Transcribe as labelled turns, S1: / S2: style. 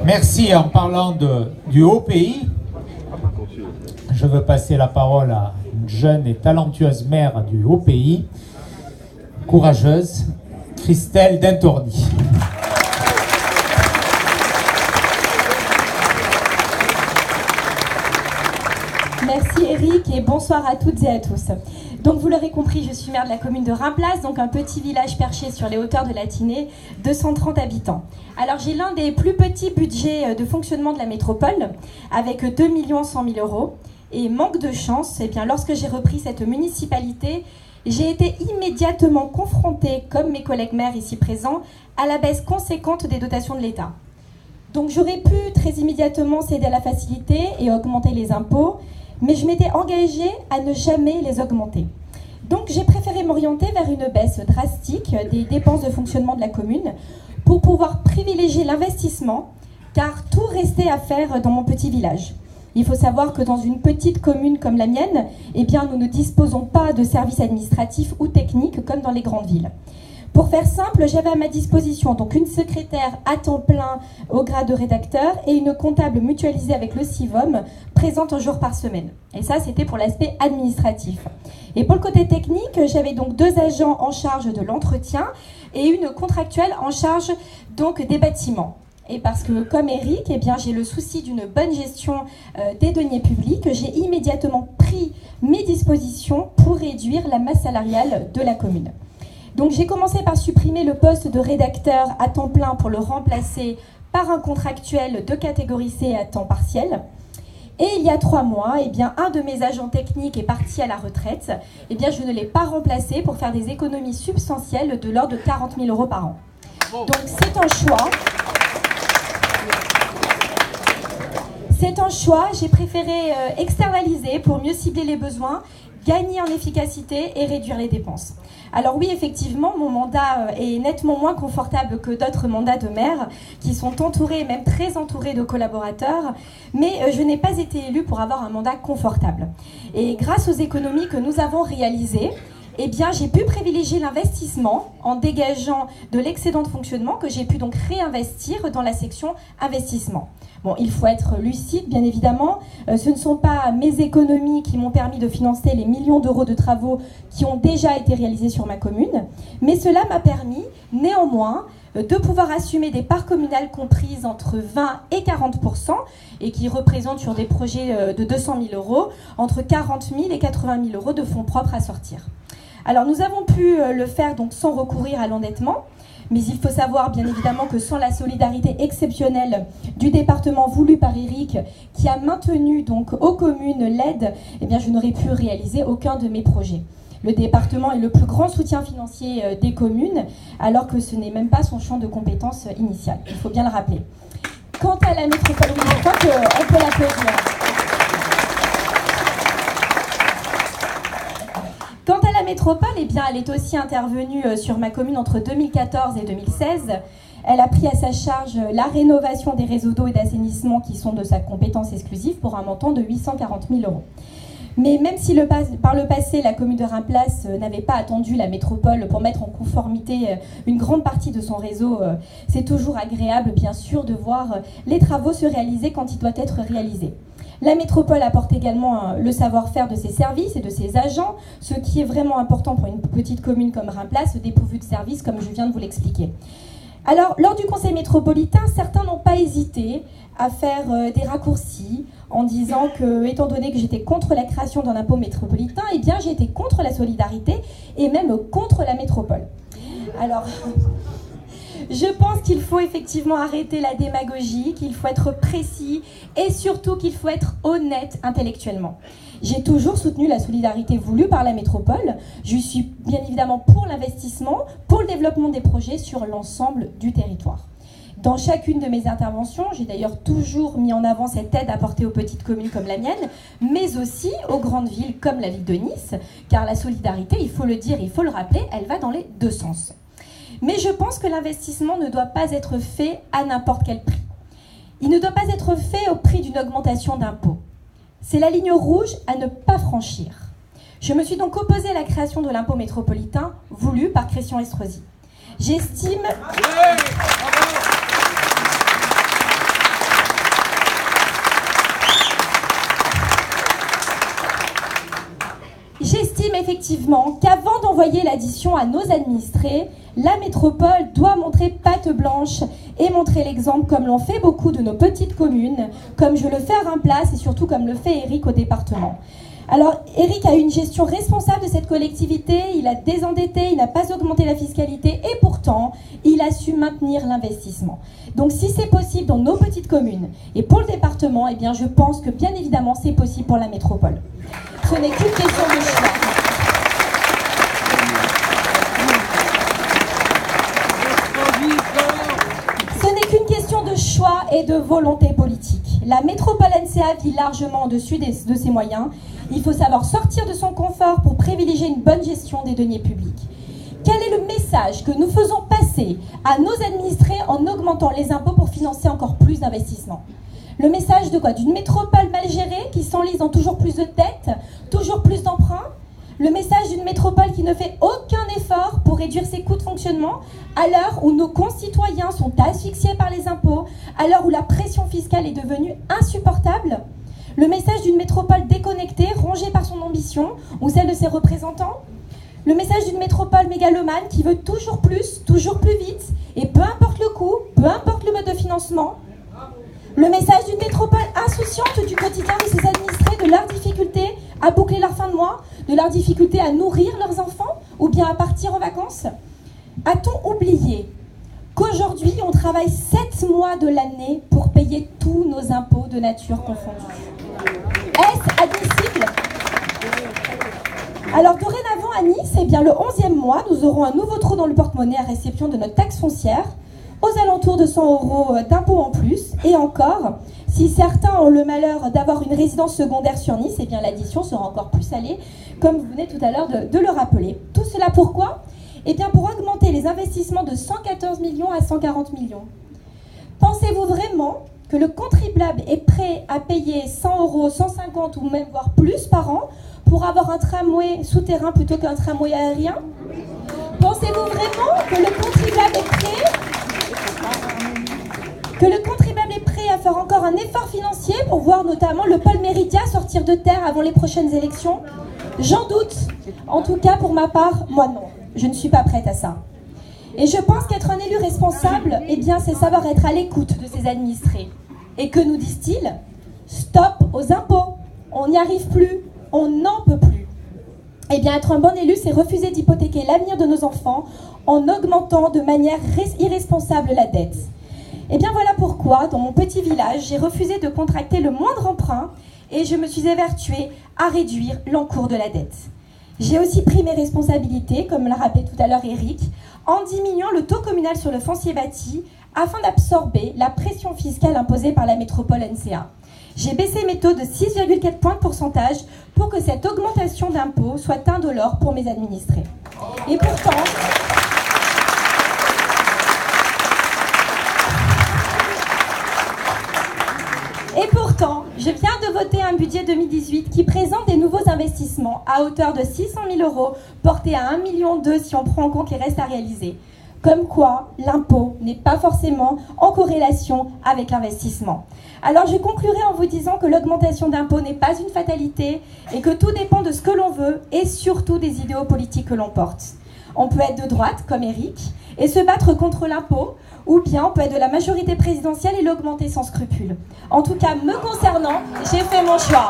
S1: Merci. En parlant du haut pays, je veux passer la parole à une jeune et talentueuse maire du haut pays, courageuse, Christelle Dintordi.
S2: Merci Eric et bonsoir à toutes et à tous. Donc vous l'aurez compris, je suis maire de la commune de Reims-Place, donc un petit village perché sur les hauteurs de la Tinée, 230 habitants. Alors j'ai l'un des plus petits budgets de fonctionnement de la métropole, avec 2 100 000 euros. Et manque de chance, eh bien, lorsque j'ai repris cette municipalité, j'ai été immédiatement confrontée, comme mes collègues maires ici présents, à la baisse conséquente des dotations de l'État. Donc j'aurais pu très immédiatement céder à la facilité et augmenter les impôts, mais je m'étais engagée à ne jamais les augmenter. Donc j'ai préféré m'orienter vers une baisse drastique des dépenses de fonctionnement de la commune pour pouvoir privilégier l'investissement, car tout restait à faire dans mon petit village. Il faut savoir que dans une petite commune comme la mienne, eh bien, nous ne disposons pas de services administratifs ou techniques comme dans les grandes villes. Pour faire simple, j'avais à ma disposition donc une secrétaire à temps plein au grade de rédacteur et une comptable mutualisée avec le CIVOM, présente un jour par semaine. Et ça, c'était pour l'aspect administratif. Et pour le côté technique, j'avais donc 2 agents en charge de l'entretien et une contractuelle en charge donc des bâtiments. Et parce que, comme Eric, eh bien, j'ai le souci d'une bonne gestion des deniers publics, j'ai immédiatement pris mes dispositions pour réduire la masse salariale de la commune. Donc j'ai commencé par supprimer le poste de rédacteur à temps plein pour le remplacer par un contractuel de catégorie C à temps partiel. Et il y a 3 mois, eh bien, un de mes agents techniques est parti à la retraite. Eh bien, je ne l'ai pas remplacé pour faire des économies substantielles de l'ordre de 40 000 euros par an. Donc c'est un choix. C'est un choix, j'ai préféré externaliser pour mieux cibler les besoins, gagner en efficacité et réduire les dépenses. Alors oui, effectivement, mon mandat est nettement moins confortable que d'autres mandats de maire qui sont entourés, même très entourés de collaborateurs, mais je n'ai pas été élue pour avoir un mandat confortable. Et grâce aux économies que nous avons réalisées, eh bien, j'ai pu privilégier l'investissement en dégageant de l'excédent de fonctionnement que j'ai pu donc réinvestir dans la section investissement. Bon, il faut être lucide, bien évidemment. Ce ne sont pas mes économies qui m'ont permis de financer les millions d'euros de travaux qui ont déjà été réalisés sur ma commune, mais cela m'a permis, néanmoins, de pouvoir assumer des parts communales comprises entre 20 et 40% et qui représentent sur des projets de 200 000 euros, entre 40 000 et 80 000 euros de fonds propres à sortir. Alors nous avons pu le faire donc sans recourir à l'endettement, mais il faut savoir bien évidemment que sans la solidarité exceptionnelle du département voulu par Eric, qui a maintenu donc aux communes l'aide, eh bien je n'aurais pu réaliser aucun de mes projets. Le département est le plus grand soutien financier des communes, alors que ce n'est même pas son champ de compétences initial. Il faut bien le rappeler. Quant à la métropole, je crois qu'on peut l'applaudir. Quant à la métropole, eh bien, elle est aussi intervenue sur ma commune entre 2014 et 2016. Elle a pris à sa charge la rénovation des réseaux d'eau et d'assainissement qui sont de sa compétence exclusive pour un montant de 840 000 euros. Mais même si par le passé, la commune de Reims-Place n'avait pas attendu la métropole pour mettre en conformité une grande partie de son réseau, c'est toujours agréable, bien sûr, de voir les travaux se réaliser quand ils doivent être réalisés. La métropole apporte également le savoir-faire de ses services et de ses agents, ce qui est vraiment important pour une petite commune comme Reims-Place, dépourvue de services, comme je viens de vous l'expliquer. Alors, lors du conseil métropolitain, certains n'ont pas hésité à faire des raccourcis en disant que, étant donné que j'étais contre la création d'un impôt métropolitain, eh bien j'étais contre la solidarité et même contre la métropole. Alors, je pense qu'il faut effectivement arrêter la démagogie, qu'il faut être précis et surtout qu'il faut être honnête intellectuellement. J'ai toujours soutenu la solidarité voulue par la métropole. Je suis bien évidemment pour l'investissement, pour le développement des projets sur l'ensemble du territoire. Dans chacune de mes interventions, j'ai d'ailleurs toujours mis en avant cette aide apportée aux petites communes comme la mienne, mais aussi aux grandes villes comme la ville de Nice, car la solidarité, il faut le dire, il faut le rappeler, elle va dans les 2 sens. Mais je pense que l'investissement ne doit pas être fait à n'importe quel prix. Il ne doit pas être fait au prix d'une augmentation d'impôts. C'est la ligne rouge à ne pas franchir. Je me suis donc opposée à la création de l'impôt métropolitain voulu par Christian Estrosi. J'estime... effectivement qu'avant d'envoyer l'addition à nos administrés, la métropole doit montrer patte blanche et montrer l'exemple comme l'ont fait beaucoup de nos petites communes, comme je le fais à Reims-Place et surtout comme le fait Eric au département. Alors, Eric a eu une gestion responsable de cette collectivité, il a désendetté, il n'a pas augmenté la fiscalité et pourtant, il a su maintenir l'investissement. Donc, si c'est possible dans nos petites communes et pour le département, eh bien, je pense que bien évidemment, c'est possible pour la métropole. Ce n'est qu'une question de choix. Ce n'est qu'une question de choix et de volonté politique. La métropole NCA vit largement au-dessus de ses moyens. Il faut savoir sortir de son confort pour privilégier une bonne gestion des deniers publics. Quel est le message que nous faisons passer à nos administrés en augmentant les impôts pour financer encore plus d'investissements? Le message de quoi? D'une métropole mal gérée qui s'enlise dans toujours plus de dettes, toujours plus d'emprunts? Le message d'une métropole qui ne fait aucun effort pour réduire ses coûts de fonctionnement à l'heure où nos concitoyens sont asphyxiés par les impôts, à l'heure où la pression fiscale est devenue insupportable? Le message d'une métropole déconnectée, rongée par son ambition ou celle de ses représentants? Le message d'une métropole mégalomane qui veut toujours plus vite et peu importe le coût, peu importe le mode de financement? Le message d'une métropole insouciante du quotidien de ses administrés, de leurs difficultés à boucler leur fin de mois, de leurs difficultés à nourrir leurs enfants ou bien à partir en vacances? A-t-on oublié qu'aujourd'hui, on travaille 7 mois de l'année pour payer tous nos impôts de nature confondus? Est-ce admissible? Alors dorénavant à Nice, eh bien, le 11e mois, nous aurons un nouveau trou dans le porte-monnaie à réception de notre taxe foncière, aux alentours de 100 € d'impôts en plus. Et encore, si certains ont le malheur d'avoir une résidence secondaire sur Nice, eh bien l'addition sera encore plus salée, comme vous venez tout à l'heure de le rappeler. Tout cela pourquoi? Eh bien pour augmenter les investissements de 114 millions à 140 millions. Pensez-vous vraiment que le contribuable est prêt à payer 100 €, 150 ou même voire plus par an pour avoir un tramway souterrain plutôt qu'un tramway aérien? Pensez-vous vraiment que le contribuable est prêt à faire encore un effort financier pour voir notamment le pôle Méridia sortir de terre avant les prochaines élections? J'en doute. En tout cas, pour ma part, moi non. Je ne suis pas prête à ça. Et je pense qu'être un élu responsable, eh bien, c'est savoir être à l'écoute de ses administrés. Et que nous disent-ils? Stop aux impôts. On n'y arrive plus. On n'en peut plus. Eh bien, être un bon élu, c'est refuser d'hypothéquer l'avenir de nos enfants en augmentant de manière irresponsable la dette. Eh bien, voilà pourquoi, dans mon petit village, j'ai refusé de contracter le moindre emprunt et je me suis évertuée à réduire l'encours de la dette. J'ai aussi pris mes responsabilités, comme l'a rappelé tout à l'heure Eric, en diminuant le taux communal sur le foncier bâti afin d'absorber la pression fiscale imposée par la métropole NCA. J'ai baissé mes taux de 6,4 points de pourcentage pour que cette augmentation d'impôts soit indolore pour mes administrés. Et pourtant, je viens de voter un budget 2018 qui présente des nouveaux investissements à hauteur de 600 000 € portés à 1,2 million si on prend en compte les restes à réaliser. Comme quoi, l'impôt n'est pas forcément en corrélation avec l'investissement. Alors je conclurai en vous disant que l'augmentation d'impôts n'est pas une fatalité et que tout dépend de ce que l'on veut et surtout des idéaux politiques que l'on porte. On peut être de droite, comme Eric, et se battre contre l'impôt, ou bien on peut être de la majorité présidentielle et l'augmenter sans scrupule. En tout cas, me concernant, j'ai fait mon choix.